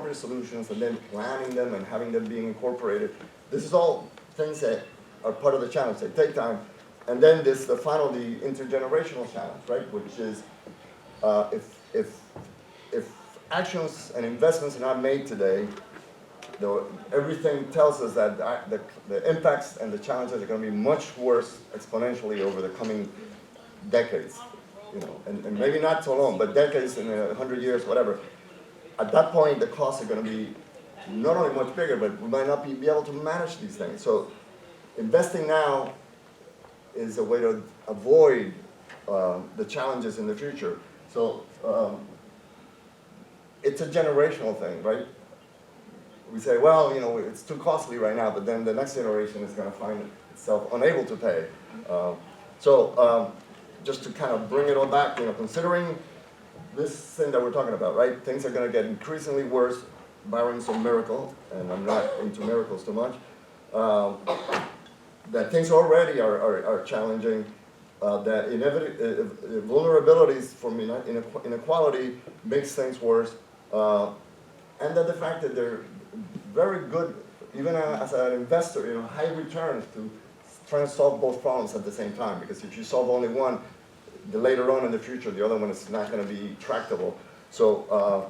appropriate solutions and then planning them and having them being incorporated. This is all things that are part of the challenge. They take time. And then the intergenerational challenge, right? Which is if actions and investments are not made today, everything tells us that the impacts and the challenges are going to be much worse exponentially over the coming decades. And maybe not so long, but decades, in 100 years, whatever. At that point, the costs are going to be not only much bigger, but we might not be able to manage these things. So investing now is a way to avoid the challenges in the future. So it's a generational thing, right? We say, well, it's too costly right now, but then the next generation is going to find itself unable to pay. Just to kind of bring it all back, considering this thing that we're talking about, right? Things are going to get increasingly worse, barring some miracle, and I'm not into miracles too much. That things already are challenging, that vulnerabilities from inequality makes things worse, and that the fact that they're very good, even as an investor, high returns to try to solve both problems at the same time, because if you solve only one, later on in the future, the other one is not going to be tractable. So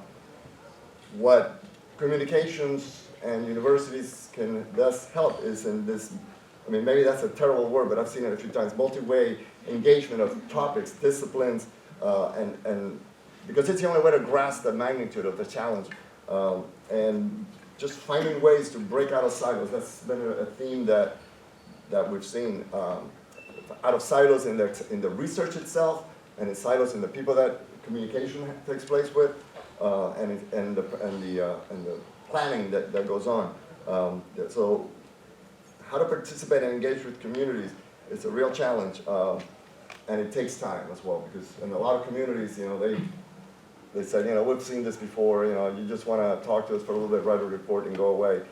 what communications and universities can thus help is in this, maybe that's a terrible word, but I've seen it a few times, multi-way engagement of topics, disciplines, and because it's the only way to grasp the magnitude of the challenge. And just finding ways to break out of silos. That's been a theme that we've seen. Out of silos in the research itself, and in silos in the people that communication takes place with, and the planning that goes on. So how to participate and engage with communities is a real challenge, and it takes time as well, because in a lot of communities, they said, we've seen this before, you just want to talk to us for a little bit, write a report, and go away.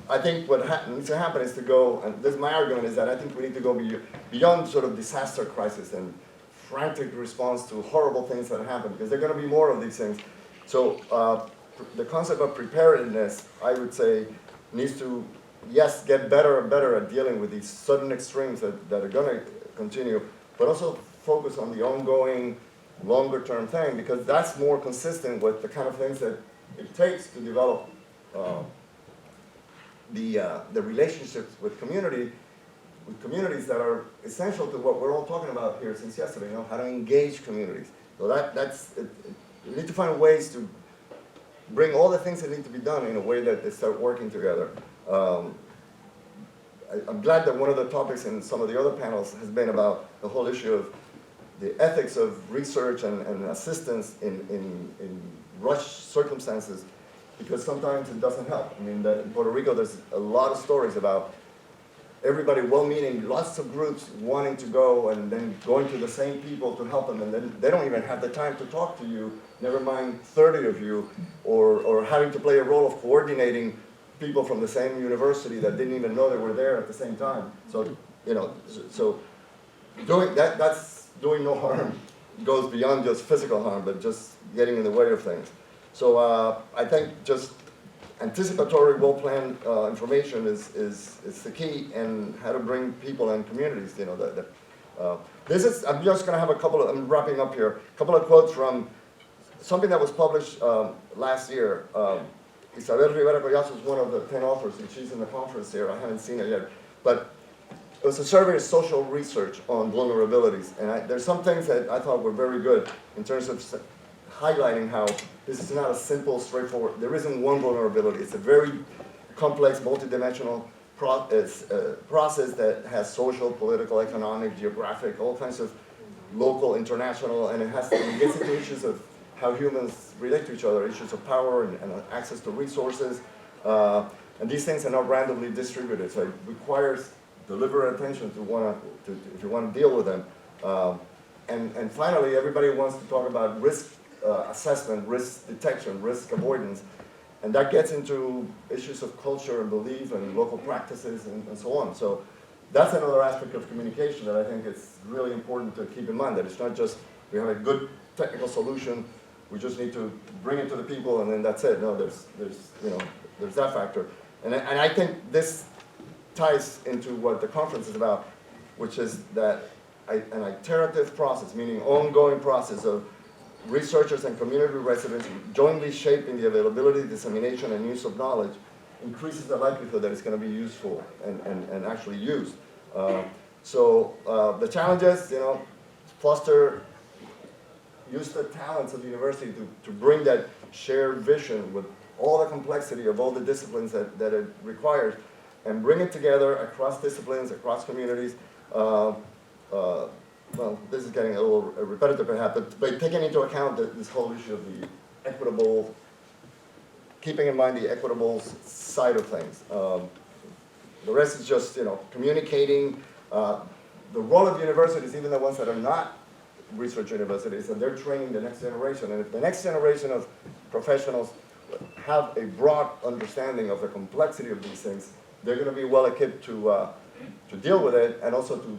I think what needs to happen is to go, and this is my argument, is that I think we need to go beyond sort of disaster crisis and frantic response to horrible things that happen, because there are going to be more of these things. So the concept of preparedness, I would say, needs to, yes, get better and better at dealing with these sudden extremes that are going to continue, but also focus on the ongoing, longer-term thing, because that's more consistent with the kind of things that it takes to develop the relationships with communities that are essential to what we're all talking about here since yesterday, how to engage communities. So you need to find ways to bring all the things that need to be done in a way that they start working together. I'm glad that one of the topics in some of the other panels has been about the whole issue of the ethics of research and assistance in rushed circumstances, because sometimes it doesn't help. In Puerto Rico, there's a lot of stories about everybody well-meaning, lots of groups wanting to go and then going to the same people to help them, and then they don't even have the time to talk to you, never mind 30 of you, or having to play a role of coordinating people from the same university that didn't even know they were there at the same time. So, doing that's doing no harm. It goes beyond just physical harm, but just getting in the way of things. So I think just anticipatory, well-planned information is the key, and how to bring people and communities. I'm just going to have I'm wrapping up here. A couple of quotes from something that was published last year. Isabel Rivera Collazo is one of the 10 authors, and she's in the conference here. I haven't seen it yet, but it was a survey of social research on vulnerabilities, and there's some things that I thought were very good in terms of highlighting how this is not a simple, straightforward, there isn't one vulnerability. It's a very complex, multidimensional process that has social, political, economic, geographic, all kinds of local, international, and it gets into issues of how humans relate to each other, issues of power and access to resources. And these things are not randomly distributed, so it requires deliberate attention if you want to deal with them. And finally, everybody wants to talk about risk assessment, risk detection, risk avoidance, and that gets into issues of culture and belief and local practices and so on. So that's another aspect of communication that I think is really important to keep in mind, that it's not just we have a good technical solution, we just need to bring it to the people and then that's it. No, there's that factor. And I think this ties into what the conference is about, which is that an iterative process, meaning ongoing process of researchers and community residents jointly shaping the availability, dissemination, and use of knowledge increases the likelihood that it's going to be useful and actually used. So the challenges, foster, use the talents of the university to bring that shared vision with all the complexity of all the disciplines that it requires, and bring it together across disciplines, across communities. Well, this is getting a little repetitive perhaps, but taking into account this whole issue of the equitable, keeping in mind the equitable side of things. The rest is just, communicating. The role of universities, even the ones that are not research universities, and they're training the next generation. And if the next generation of professionals have a broad understanding of the complexity of these things, they're going to be well equipped to deal with it and also to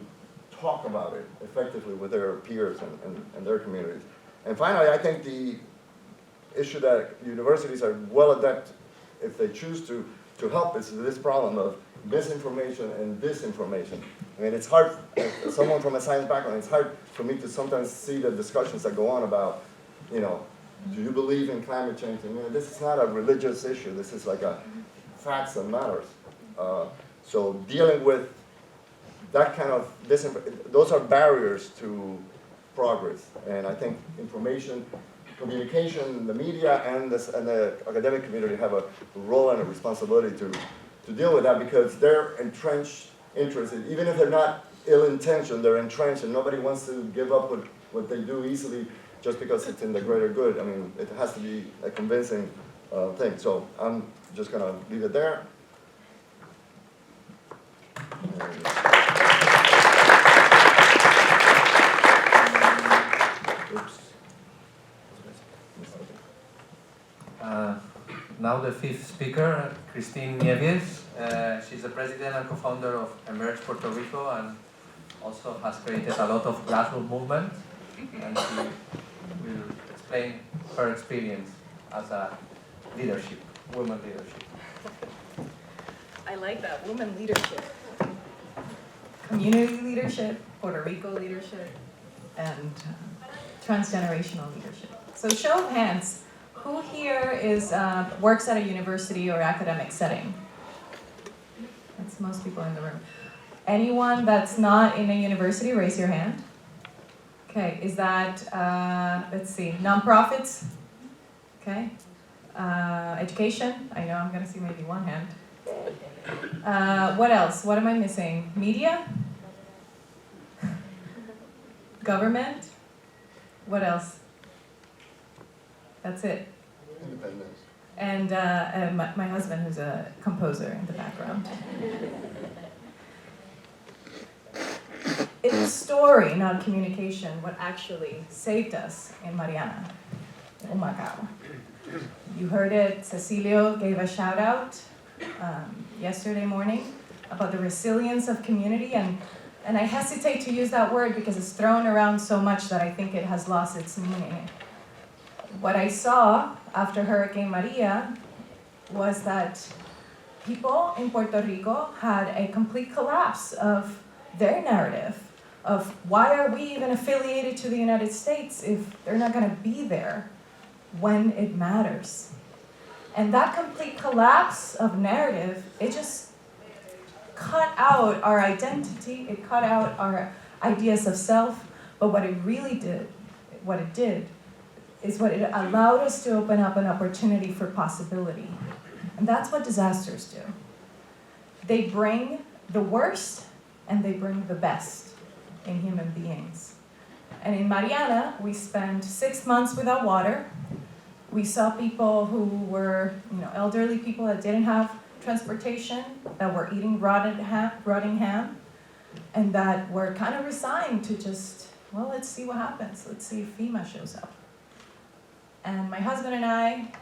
talk about it effectively with their peers and their communities. And finally, I think the issue that universities are well adept, if they choose to help, is this problem of misinformation and disinformation. I mean, it's hard, as someone from a science background, it's hard for me to sometimes see the discussions that go on about, do you believe in climate change? And this is not a religious issue. This is like a facts and matters. So dealing with that kind of those are barriers to progress. And I think information, communication, the media, and the academic community have a role and a responsibility to deal with that, because they're entrenched interests. Even if they're not ill-intentioned, they're entrenched, and nobody wants to give up what they do easily just because it's in the greater good. I mean, it has to be a convincing thing. So I'm just going to leave it there. Now the fifth speaker, Christine Nieves. She's the president and co-founder of Emerge Puerto Rico, and also has created a lot of grassroots movement. And she will explain her experience as a leadership, women leadership. I like that, women leadership. Community leadership, Puerto Rico leadership, and transgenerational leadership. So show of hands, who here works at a university or academic setting? That's most people in the room. Anyone that's not in a university, raise your hand. Okay, is that, let's see, nonprofits? Okay. Education, I know I'm gonna see maybe one hand. What else? What am I missing? Media? Government? What else? That's it. Independence. And my husband, who's a composer in the background. It's story, not communication, what actually saved us in Mariana, in Humacao. You heard it, Cecilio gave a shout out yesterday morning about the resilience of community, and I hesitate to use that word because it's thrown around so much that I think it has lost its meaning. What I saw after Hurricane Maria was that people in Puerto Rico had a complete collapse of their narrative of why are we even affiliated to the United States if they're not going to be there when it matters. And that complete collapse of narrative, it just cut out our identity, it cut out our ideas of self, but what it did, is what it allowed us to open up an opportunity for possibility. And that's what disasters do. They bring the worst and they bring the best in human beings. And in Mariana, we spent 6 months without water. We saw people who were, elderly people that didn't have transportation, that were eating rotting ham, and that were kind of resigned to just, well, let's see what happens. Let's see if FEMA shows up. And my husband and I,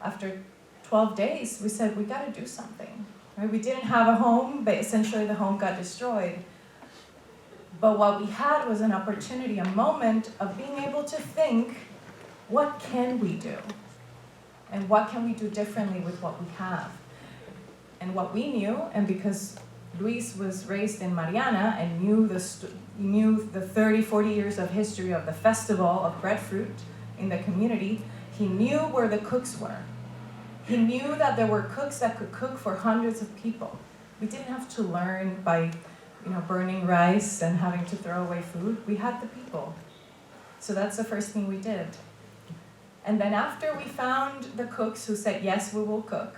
after 12 days, we said, we got to do something. Right? We didn't have a home, but essentially the home got destroyed. But what we had was an opportunity, a moment of being able to think what can we do? And what can we do differently with what we have? And what we knew, and because Luis was raised in Mariana and knew the 30, 40 years of history of the festival of breadfruit in the community, he knew where the cooks were. He knew that there were cooks that could cook for hundreds of people. We didn't have to learn by, burning rice and having to throw away food. We had the people. So that's the first thing we did. And then after we found the cooks who said, yes, we will cook,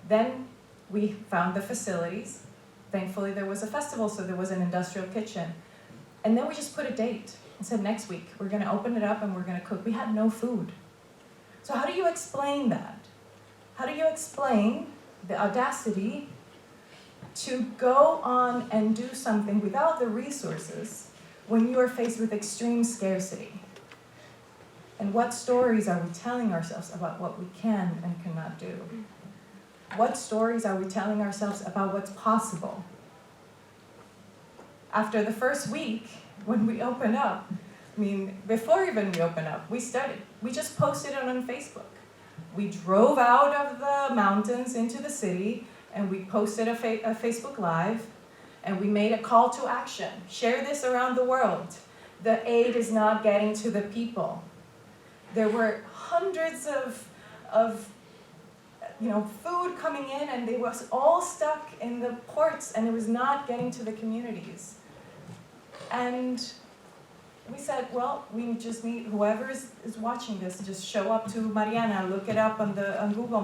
then we found the facilities. Thankfully, there was a festival, so there was an industrial kitchen. And then we just put a date and said, next week, we're going to open it up and we're going to cook. We had no food. So how do you explain that? How do you explain the audacity to go on and do something without the resources when you are faced with extreme scarcity? And what stories are we telling ourselves about what we can and cannot do? What stories are we telling ourselves about what's possible? After the first week, when we opened up, before even we opened up, we just posted it on Facebook. We drove out of the mountains into the city, and we posted a Facebook Live, and we made a call to action. Share this around the world. The aid is not getting to the people. There were hundreds of food coming in, and they was all stuck in the ports, and it was not getting to the communities. And we said, well, we just need, whoever is watching this, just show up to Mariana, look it up on Google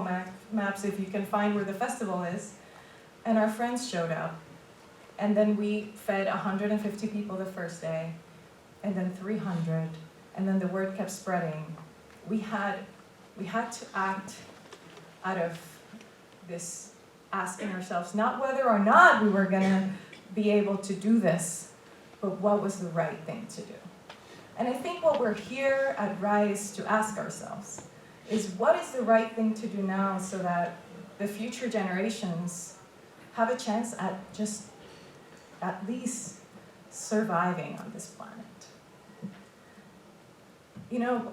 Maps if you can find where the festival is. And our friends showed up. And then we fed 150 people the first day, and then 300, and then the word kept spreading. We had to act out of this, asking ourselves not whether or not we were going to be able to do this, but what was the right thing to do. And I think what we're here at Rise to ask ourselves is, what is the right thing to do now so that the future generations have a chance at least surviving on this planet?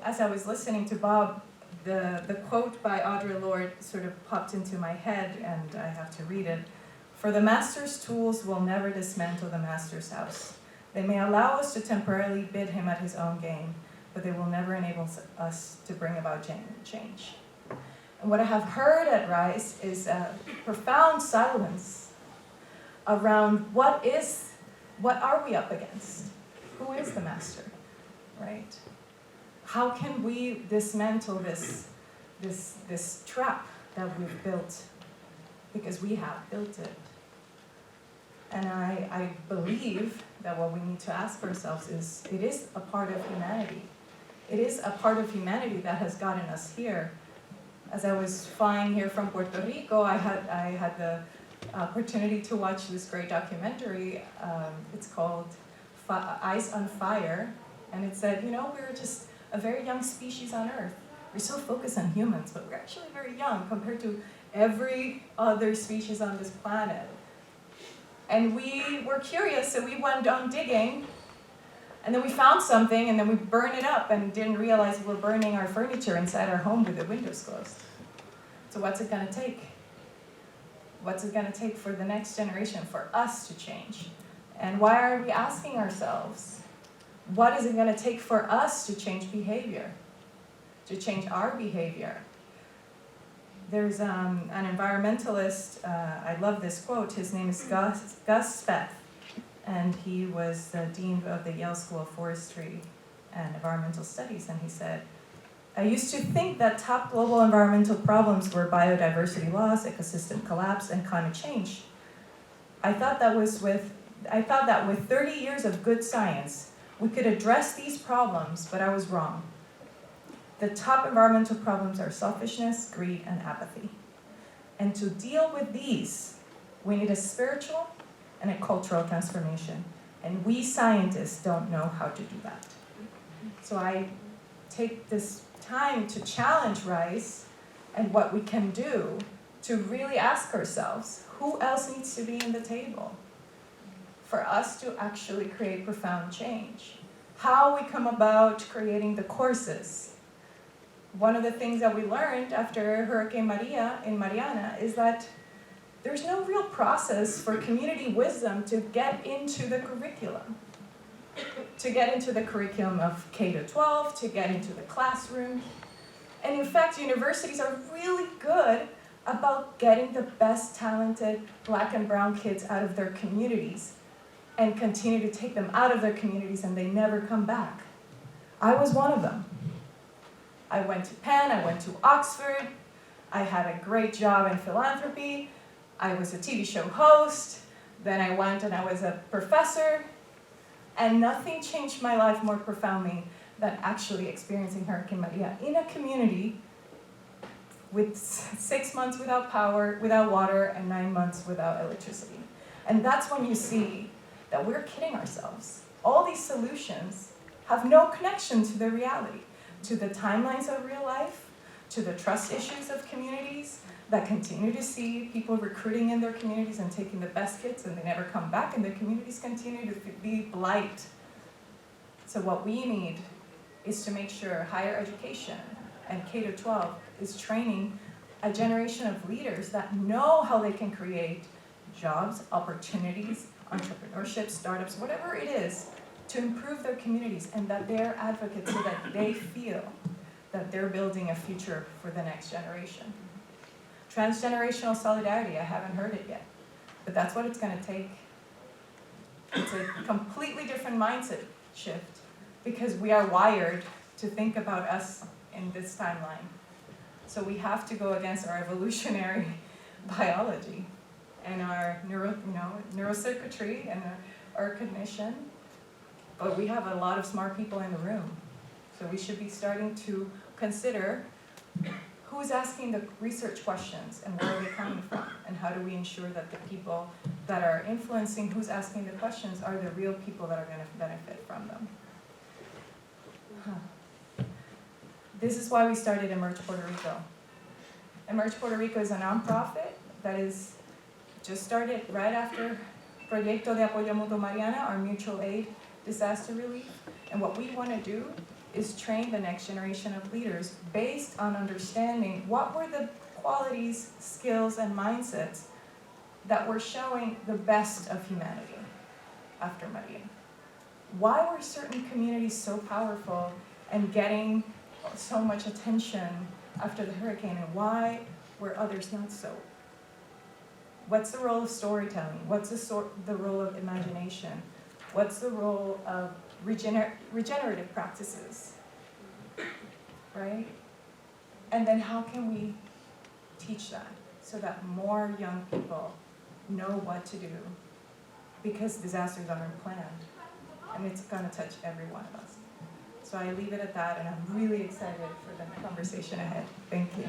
As I was listening to Bob, the quote by Audre Lorde sort of popped into my head, and I have to read it. "For the master's tools will never dismantle the master's house. They may allow us to temporarily bid him at his own game, but they will never enable us to bring about change." And what I have heard at Rise is a profound silence around what are we up against? Who is the master, right? How can we dismantle this trap that we've built, because we have built it? And I believe that what we need to ask ourselves is, it is a part of humanity. It is a part of humanity that has gotten us here. As I was flying here from Puerto Rico, I had the opportunity to watch this great documentary. It's called Ice on Fire. And it said, we're just a very young species on Earth. We're so focused on humans, but we're actually very young compared to every other species on this planet. And we were curious, so we went on digging, and then we found something, and then we burned it up and didn't realize we were burning our furniture inside our home with the windows closed. So what's it going to take? What's it going to take for the next generation, for us to change? And why are we asking ourselves, what is it going to take for us to change behavior, to change our behavior? There's an environmentalist, I love this quote, his name is Gus Speth, and he was the dean of the Yale School of Forestry and Environmental Studies, and he said, "I used to think that top global environmental problems were biodiversity loss, ecosystem collapse, and climate change. I thought that with 30 years of good science, we could address these problems, but I was wrong. The top environmental problems are selfishness, greed, and apathy. And to deal with these, we need a spiritual and a cultural transformation. And we scientists don't know how to do that." So I take this time to challenge Rise and what we can do to really ask ourselves, who else needs to be in the table for us to actually create profound change? How we come about creating the courses, one of the things that we learned after Hurricane Maria in Mariana is that there's no real process for community wisdom to get into the curriculum. To get into the curriculum of K to 12, to get into the classroom. And in fact, universities are really good about getting the best talented Black and brown kids out of their communities and continue to take them out of their communities and they never come back. I was one of them. I went to Penn, I went to Oxford, I had a great job in philanthropy, I was a TV show host, then I went and I was a professor, and nothing changed my life more profoundly than actually experiencing Hurricane Maria in a community with 6 months without power, without water, and 9 months without electricity. And that's when you see that we're kidding ourselves. All these solutions have no connection to the reality, to the timelines of real life, to the trust issues of communities that continue to see people recruiting in their communities and taking the best kids and they never come back and their communities continue to be blight. So what we need is to make sure higher education and K to 12 is training a generation of leaders that know how they can create jobs, opportunities, entrepreneurship, startups, whatever it is, to improve their communities and that they're advocates so that they feel that they're building a future for the next generation. Transgenerational solidarity, I haven't heard it yet, but that's what it's going to take. It's a completely different mindset shift because we are wired to think about us in this timeline. So we have to go against our evolutionary biology and our neurocircuitry and our cognition. But we have a lot of smart people in the room. So we should be starting to consider who's asking the research questions and where are they coming from? And how do we ensure that the people that are influencing who's asking the questions are the real people that are going to benefit from them? This is why we started Emerge Puerto Rico. Emerge Puerto Rico is a nonprofit that is just started right after Proyecto de Apoyo Mutuo Mariana, our mutual aid disaster relief. And what we want to do is train the next generation of leaders based on understanding what were the qualities, skills, and mindsets that were showing the best of humanity after Maria. Why were certain communities so powerful and getting so much attention after the hurricane, and why were others not so? What's the role of storytelling? What's the role of imagination? What's the role of regenerative practices, right? And then how can we teach that so that more young people know what to do? Because disasters are unplanned, and it's going to touch every one of us. So I leave it at that, and I'm really excited for the conversation ahead. Thank you.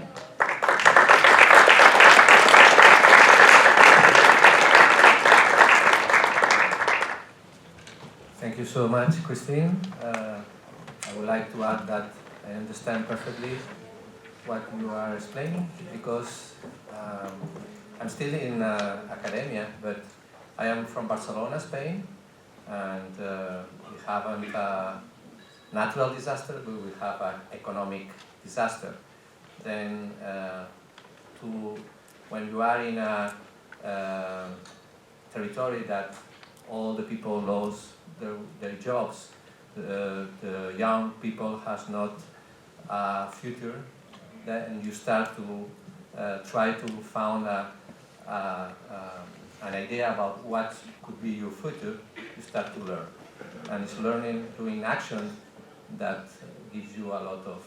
Thank you so much, Christine. I would like to add that I understand perfectly what you are explaining because I'm still in academia, but I am from Barcelona, Spain, and we haven't a natural disaster, but we have an economic disaster. Then when you are in a territory that all the people lose their jobs, the young people has not a future, then you start to try to find an idea about what could be your future. You start to learn, and it's learning, doing action that gives you a lot of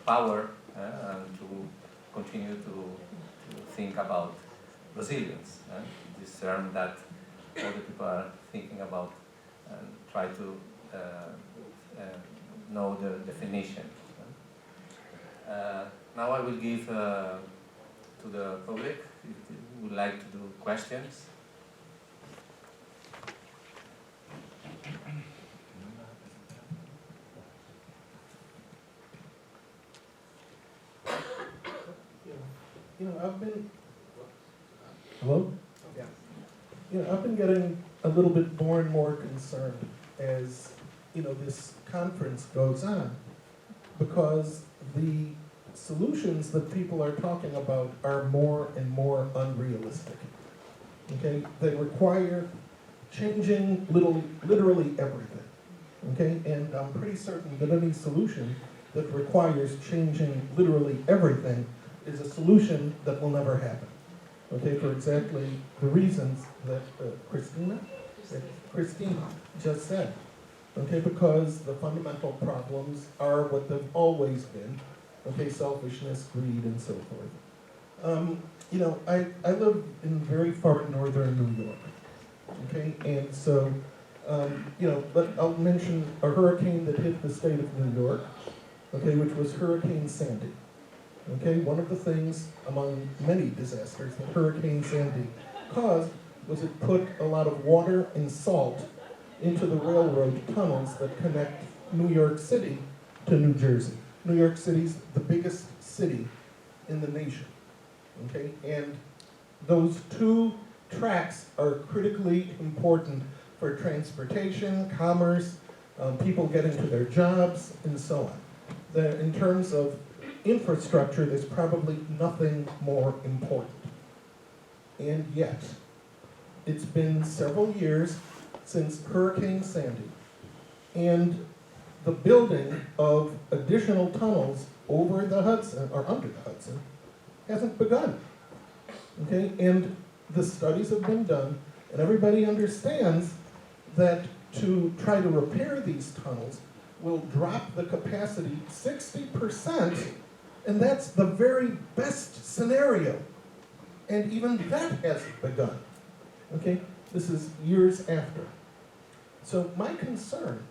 power and to continue to think about resilience. This term that all the people are thinking about and try to know the definition. Now I will give to the public, if you would like to do questions. Hello? Yeah. I've been getting a little bit more and more concerned as, this conference goes on, because the solutions that people are talking about are more and more unrealistic. Okay, they require changing literally everything. Okay, and I'm pretty certain that any solution that requires changing literally everything is a solution that will never happen. Okay, for exactly the reasons that Christina just said. Okay, because the fundamental problems are what they've always been. Okay, selfishness, greed, and so forth. You know, I live in very far northern New York. Okay, and so, you know, but I'll mention a hurricane that hit the state of New York, okay, which was Hurricane Sandy. Okay, one of the things among many disasters that Hurricane Sandy caused was it put a lot of water and salt into the railroad tunnels that connect New York City to New Jersey. New York City's the biggest city in the nation, okay? And those two tracks are critically important for transportation, commerce, people getting to their jobs, and so on. In terms of infrastructure, there's probably nothing more important. And yet, it's been several years since Hurricane Sandy, and the building of additional tunnels over the Hudson, or under the Hudson, hasn't begun. Okay, and the studies have been done, and everybody understands that to try to repair these tunnels will drop the capacity 60%, and that's the very best scenario. And even that hasn't begun. Okay, this is years after. So my concern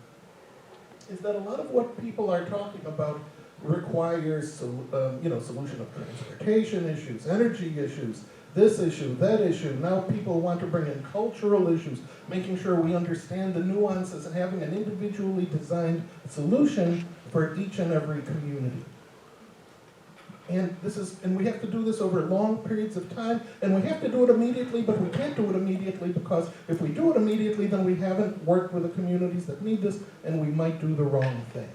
is that a lot of what people are talking about requires, solution of transportation issues, energy issues, this issue, that issue. Now people want to bring in cultural issues, making sure we understand the nuances and having an individually designed solution for each and every community. And we have to do this over long periods of time, and we have to do it immediately, but we can't do it immediately because if we do it immediately, then we haven't worked with the communities that need this, and we might do the wrong thing.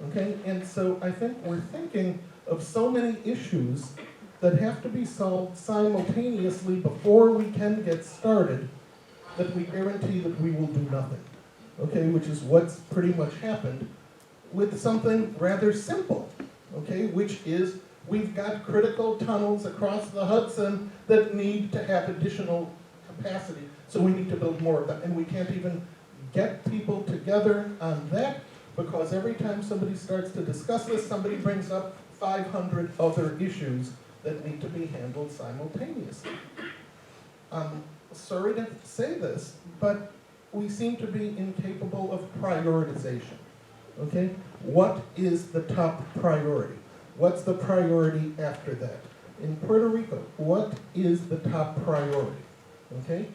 Okay, and so I think we're thinking of so many issues that have to be solved simultaneously before we can get started, that we guarantee that we will do nothing. Okay, which is what's pretty much happened with something rather simple. Okay, which is we've got critical tunnels across the Hudson that need to have additional capacity, so we need to build more of them. And we can't even get people together on that because every time somebody starts to discuss this, somebody brings up 500 other issues that need to be handled simultaneously. Sorry to say this, but we seem to be incapable of prioritization. Okay? What is the top priority? What's the priority after that? In Puerto Rico, what is the top priority? Okay?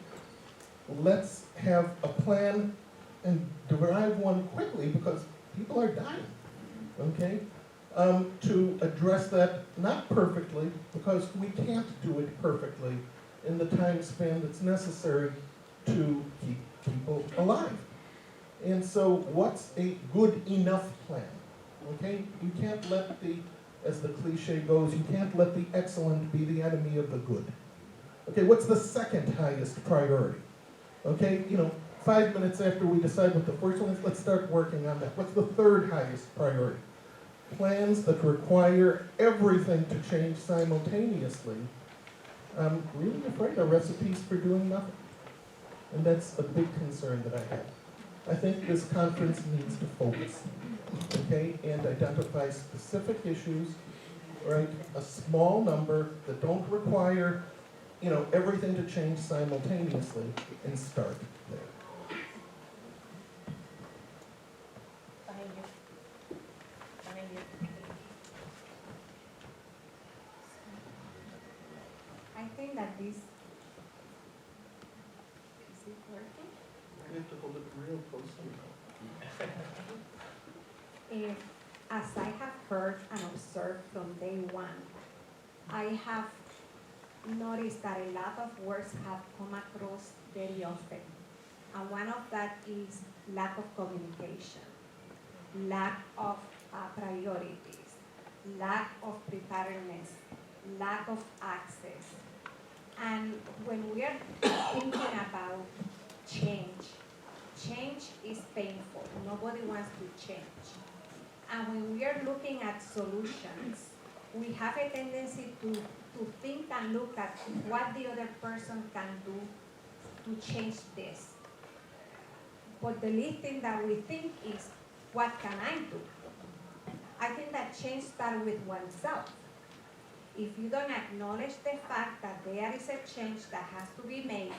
Let's have a plan and derive one quickly because people are dying. Okay? To address that, not perfectly, because we can't do it perfectly in the time span that's necessary to keep people alive. And so what's a good enough plan? Okay, you can't let as the cliche goes, you can't let the excellent be the enemy of the good. Okay, what's the second highest priority? Okay, 5 minutes after we decide what the first one is, let's start working on that. What's the third highest priority? Plans that require everything to change simultaneously, I'm really afraid are recipes for doing nothing. And that's a big concern that I have. I think this conference needs to focus, okay, and identify specific issues, right? A small number that don't require, everything to change simultaneously, and start there. I think that this is it working? You have to hold it real close. As I have heard and observed from day one, I have noticed that a lot of words have come across very often. And one of that is lack of communication, lack of priorities, lack of preparedness, lack of access. And when we are thinking about change, change is painful. Nobody wants to change. And when we are looking at solutions, we have a tendency to think and look at what the other person can do to change this. But the least thing that we think is, what can I do? I think that change starts with oneself. If you don't acknowledge the fact that there is a change that has to be made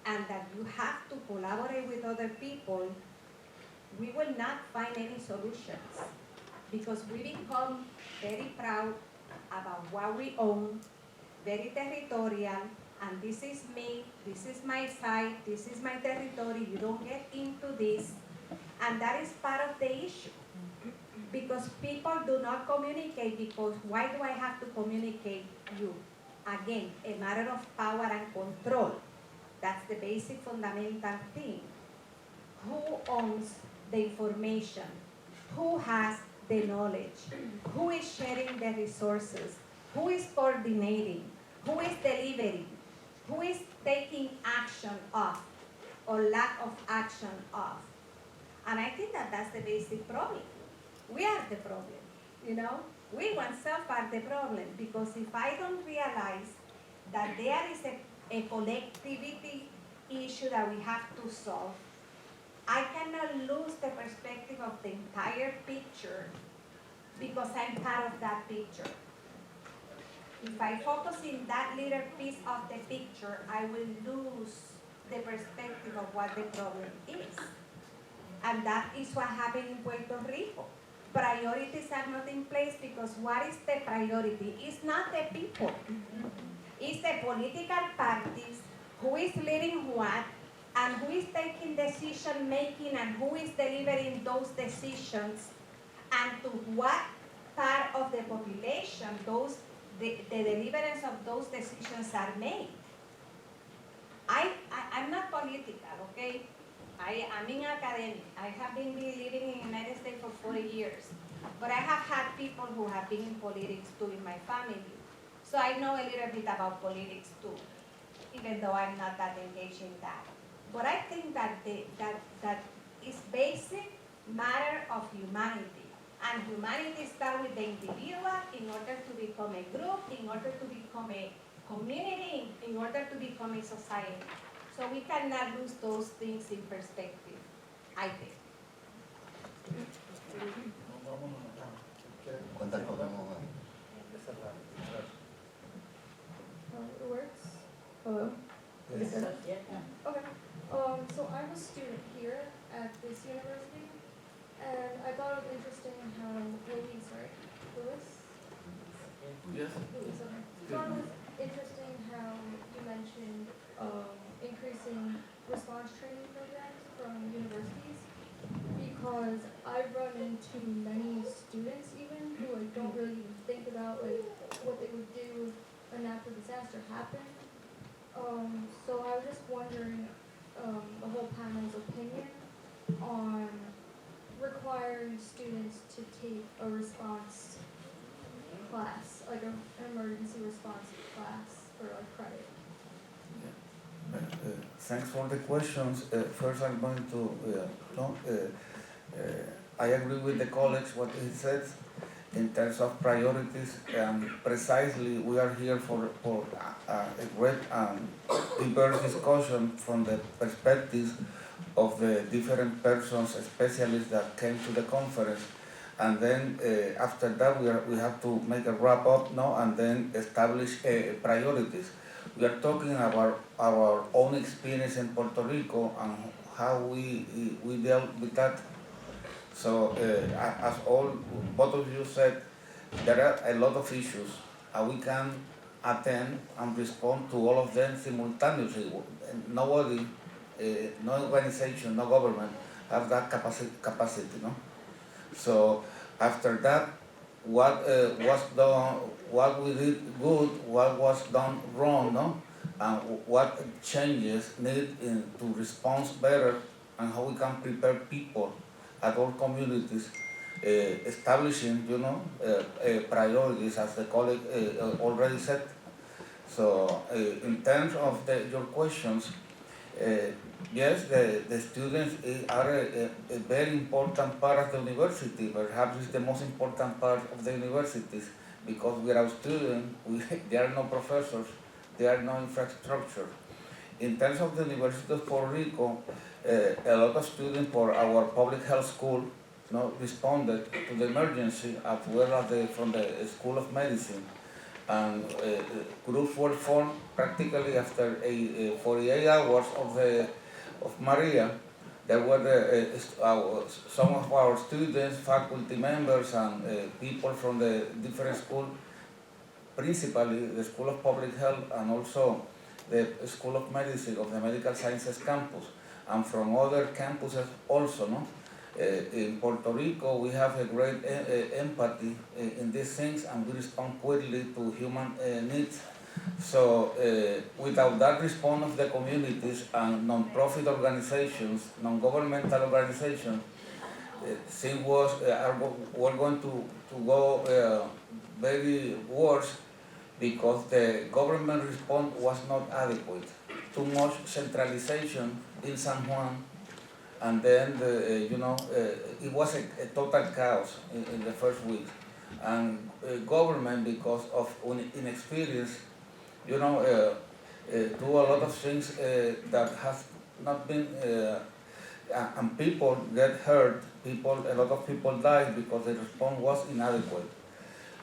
and that you have to collaborate with other people, we will not find any solutions, because we become very proud about what we own, very territorial, and this is me, this is my side, this is my territory, you don't get into this. And that is part of the issue. Because people do not communicate, because why do I have to communicate you? Again, a matter of power and control. That's the basic fundamental thing. Who owns the information? Who has the knowledge? Who is sharing the resources? Who is coordinating? Who is delivering? Who is taking action off or lack of action off? And I think that that's the basic problem. We are the problem, you know? We oneself are the problem, because if I don't realize that there is a collectivity issue that we have to solve, I cannot lose the perspective of the entire picture because I'm part of that picture. If I focus in that little piece of the picture, I will lose the perspective of what the problem is. And that is what happened in Puerto Rico. Priorities are not in place because what is the priority? It's not the people. It's the political parties, who is leading what, and who is taking decision making, and who is delivering those decisions, and to what part of the population the deliverance of those decisions are made. I'm not political, okay? I'm in academic. I have been living in the United States for 40 years. But I have had people who have been in politics too in my family. So I know a little bit about politics too, even though I'm not that engaged in that. But I think that that is basic matter of humanity. And humanity starts with the individual in order to become a group, in order to become a community, in order to become a society. So we cannot lose those things in perspective, I think. It works? Hello? Yes. Okay. So I'm a student here at this university, and I thought it was interesting how Louis, right? Louis? Yes. Louis, okay. So it was interesting how you mentioned increasing response training programs from universities, because I've run into many students even who don't really even think about like what they would do a natural disaster happened. So I was just wondering the whole panel's opinion on requiring students to take a response class, like an emergency response class for like credit. Thanks for the questions. First, I'm going to, I agree with the colleagues what he said in terms of priorities. Precisely, we are here for a great diverse discussion from the perspectives of the different persons, specialists that came to the conference. And then after that, we have to make a wrap up now and then establish priorities. We are talking about our own experience in Puerto Rico and how we dealt with that. So as both of you said, there are a lot of issues, and we can attend and respond to all of them simultaneously. Nobody, no organization, no government have that capacity, no? So after that, what was done, what we did good, what was done wrong, no? And what changes need to respond better, and how we can prepare people at all communities establishing, priorities, as the colleague already said. So, in terms of your questions, yes, the students are a very important part of the university. Perhaps it's the most important part of the universities, because without students, there are no professors, there are no infrastructure. In terms of the University of Puerto Rico, a lot of students for our public health school responded to the emergency, as well as from the School of Medicine. And groups were formed practically after 48 hours of Maria. There were some of our students, faculty members, and people from the different schools, principally the School of Public Health and also the School of Medicine of the Medical Sciences campus, and from other campuses also. In Puerto Rico, we have a great empathy in these things, and we respond quickly to human needs. So without that response of the communities and non-profit organizations, non-governmental organizations, things were going to go very worse, because the government response was not adequate. Too much centralization in San Juan, and then it was a total chaos in the first week. And government, because of inexperience, do a lot of things that have not been, and people get hurt. A lot of people died because the response was inadequate.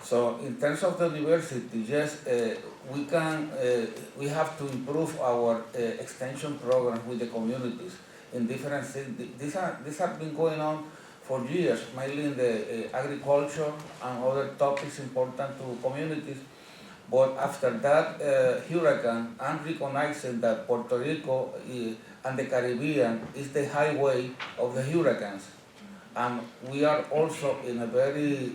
So in terms of the university, yes, we have to improve our extension programs with the communities in different things. These have been going on for years, mainly in the agriculture and other topics important to communities. But after that hurricane, and recognizing that Puerto Rico and the Caribbean is the highway of the hurricanes, and we are also in a very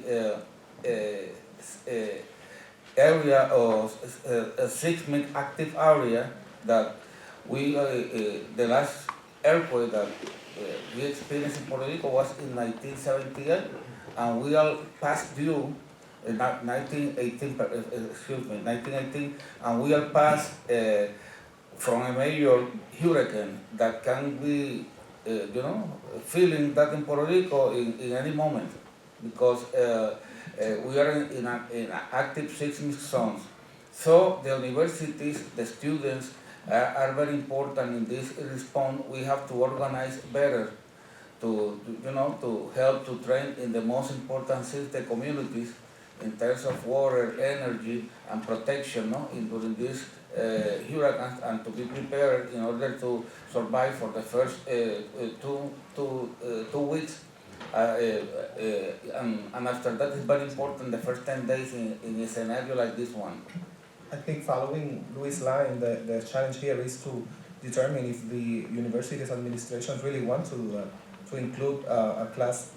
area of a seismic active area, that the last earthquake that we experienced in Puerto Rico was in 1978, and we are past due. 1918, and we are past from a major hurricane that can be, feeling that in Puerto Rico in any moment, because we are in an active seismic zone. So the universities, the students are very important in this response. We have to organize better to help to train in the most important things, the communities, in terms of water, energy, and protection during these hurricanes, and to be prepared in order to survive for the first 2 weeks. And after that, it's very important, the first 10 days in a scenario like this one. I think, following Luis' line, the challenge here is to determine if the university's administration really want to include a class